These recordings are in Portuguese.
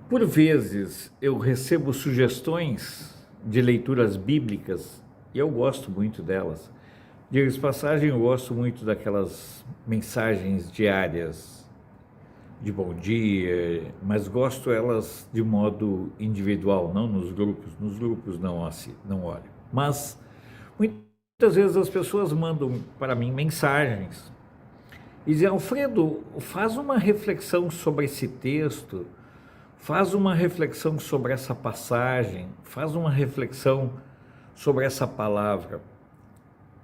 Por vezes eu recebo sugestões de leituras bíblicas e eu gosto muito delas. Diga-se de passagem, eu gosto muito daquelas mensagens diárias de bom dia, mas gosto elas de modo individual, não nos grupos. Nos grupos não assim, não olho. Mas muitas vezes as pessoas mandam para mim mensagens e dizem: Alfredo, faz uma reflexão sobre esse texto. Faz uma reflexão sobre essa passagem, faz uma reflexão sobre essa palavra.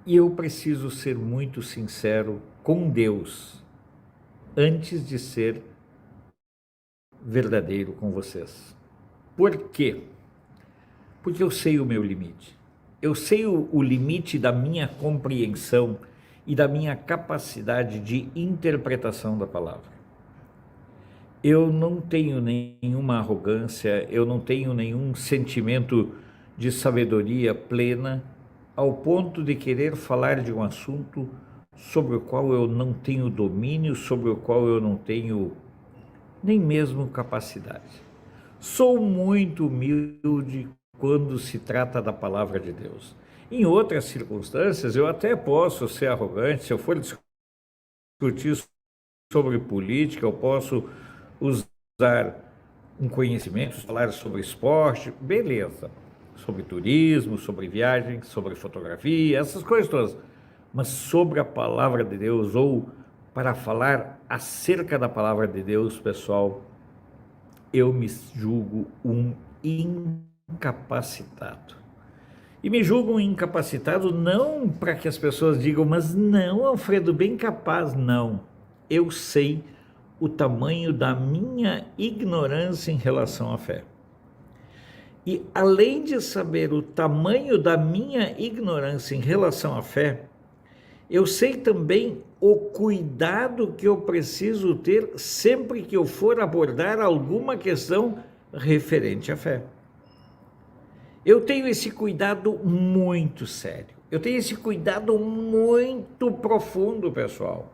E eu preciso ser muito sincero com Deus, antes de ser verdadeiro com vocês. Por quê? Porque eu sei o meu limite. Eu sei o limite da minha compreensão e da minha capacidade de interpretação da palavra. Eu não tenho nenhuma arrogância, eu não tenho nenhum sentimento de sabedoria plena ao ponto de querer falar de um assunto sobre o qual eu não tenho domínio, sobre o qual eu não tenho nem mesmo capacidade. Sou muito humilde quando se trata da palavra de Deus. Em outras circunstâncias, eu até posso ser arrogante. Se eu for discutir sobre política, eu posso usar um conhecimento, falar sobre esporte, beleza, sobre turismo, sobre viagem, sobre fotografia, essas coisas todas. Mas sobre a palavra de Deus, ou para falar acerca da palavra de Deus, pessoal, eu me julgo um incapacitado. E me julgo um incapacitado não para que as pessoas digam: mas não, Alfredo, bem capaz. Não, eu sei o tamanho da minha ignorância em relação à fé. E além de saber o tamanho da minha ignorância em relação à fé, eu sei também o cuidado que eu preciso ter sempre que eu for abordar alguma questão referente à fé. Eu tenho esse cuidado muito sério. Eu tenho esse cuidado muito profundo, pessoal.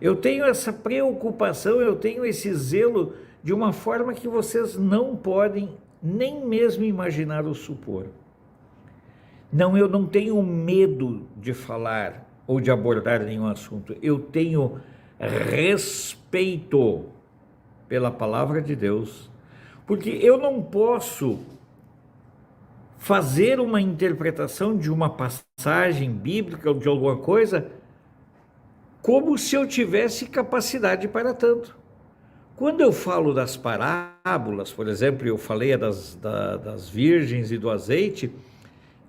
Eu tenho essa preocupação, eu tenho esse zelo de uma forma que vocês não podem nem mesmo imaginar ou supor. Não, eu não tenho medo de falar ou de abordar nenhum assunto. Eu tenho respeito pela palavra de Deus, porque eu não posso fazer uma interpretação de uma passagem bíblica ou de alguma coisa como se eu tivesse capacidade para tanto. Quando eu falo das parábolas, por exemplo, eu falei das virgens e do azeite,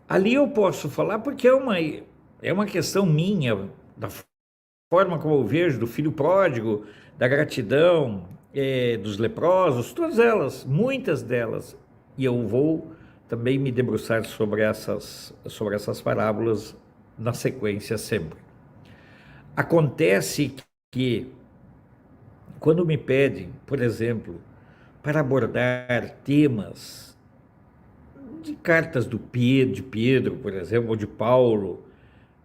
ali eu posso falar porque é uma questão minha, da forma como eu vejo, do filho pródigo, da gratidão, dos leprosos, todas elas, muitas delas. E eu vou também me debruçar sobre essas parábolas na sequência sempre. Acontece que, quando me pedem, por exemplo, para abordar temas de cartas de Pedro, por exemplo, ou de Paulo,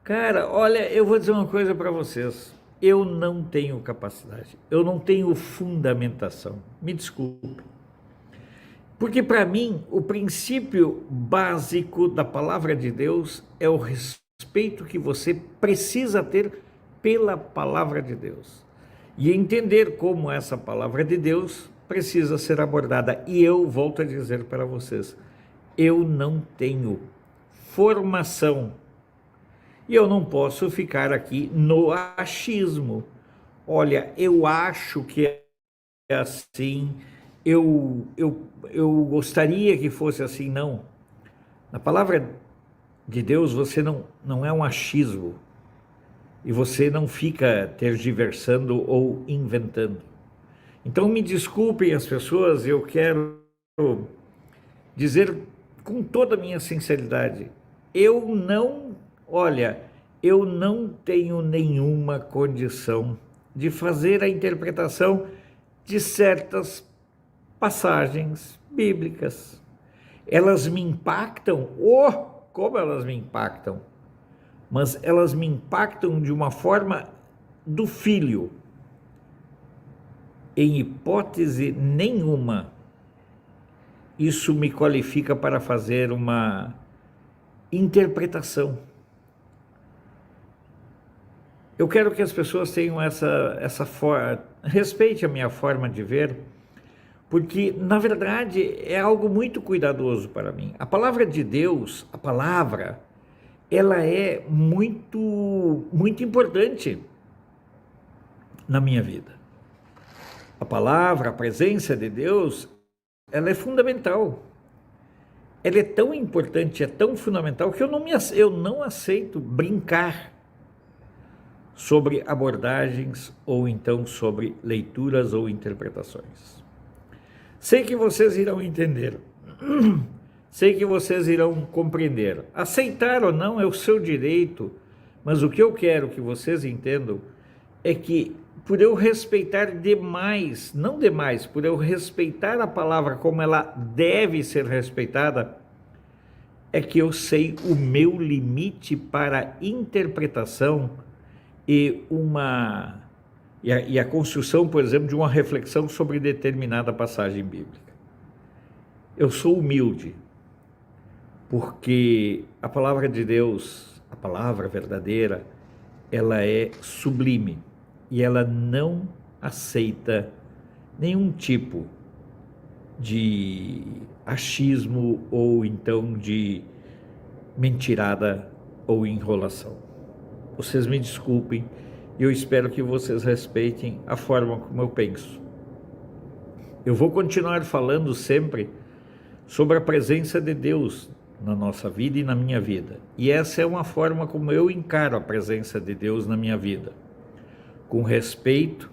cara, olha, eu vou dizer uma coisa para vocês, eu não tenho capacidade, eu não tenho fundamentação, me desculpe. Porque para mim, o princípio básico da palavra de Deus é o respeito que você precisa ter pela palavra de Deus. E entender como essa palavra de Deus precisa ser abordada. E eu volto a dizer para vocês, eu não tenho formação. E eu não posso ficar aqui no achismo. Olha, eu acho que é assim, eu gostaria que fosse assim. Não. Na palavra de Deus você não é um achismo. E você não fica tergiversando ou inventando. Então me desculpem as pessoas, eu quero dizer com toda a minha sinceridade, eu não tenho nenhuma condição de fazer a interpretação de certas passagens bíblicas. Elas me impactam, como elas me impactam, mas elas me impactam de uma forma do filho. Em hipótese nenhuma, isso me qualifica para fazer uma interpretação. Eu quero que as pessoas tenham essa forma, respeite a minha forma de ver, porque, na verdade, é algo muito cuidadoso para mim. A palavra de Deus, ela é muito importante na minha vida. A palavra, a presença de Deus, ela é fundamental. Ela é tão importante, é tão fundamental, que eu não aceito brincar sobre abordagens ou então sobre leituras ou interpretações. Sei que vocês irão entender, sei que vocês irão compreender. Aceitar ou não é o seu direito, mas o que eu quero que vocês entendam é que, por eu respeitar demais, não demais, por eu respeitar a palavra como ela deve ser respeitada, é que eu sei o meu limite para interpretação e a construção, por exemplo, de uma reflexão sobre determinada passagem bíblica. Eu sou humilde, porque a palavra de Deus, a palavra verdadeira, ela é sublime e ela não aceita nenhum tipo de achismo ou então de mentirada ou enrolação. Vocês me desculpem, eu espero que vocês respeitem a forma como eu penso. Eu vou continuar falando sempre sobre a presença de Deus na nossa vida e na minha vida. E essa é uma forma como eu encaro a presença de Deus na minha vida. Com respeito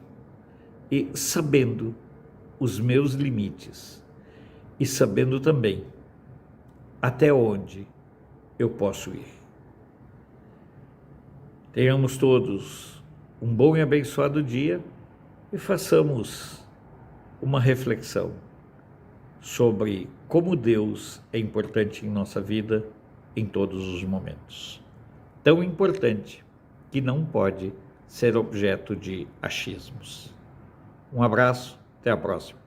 e sabendo os meus limites. E sabendo também até onde eu posso ir. Tenhamos todos um bom e abençoado dia e façamos uma reflexão sobre como Deus é importante em nossa vida em todos os momentos. Tão importante que não pode ser objeto de achismos. Um abraço, até a próxima.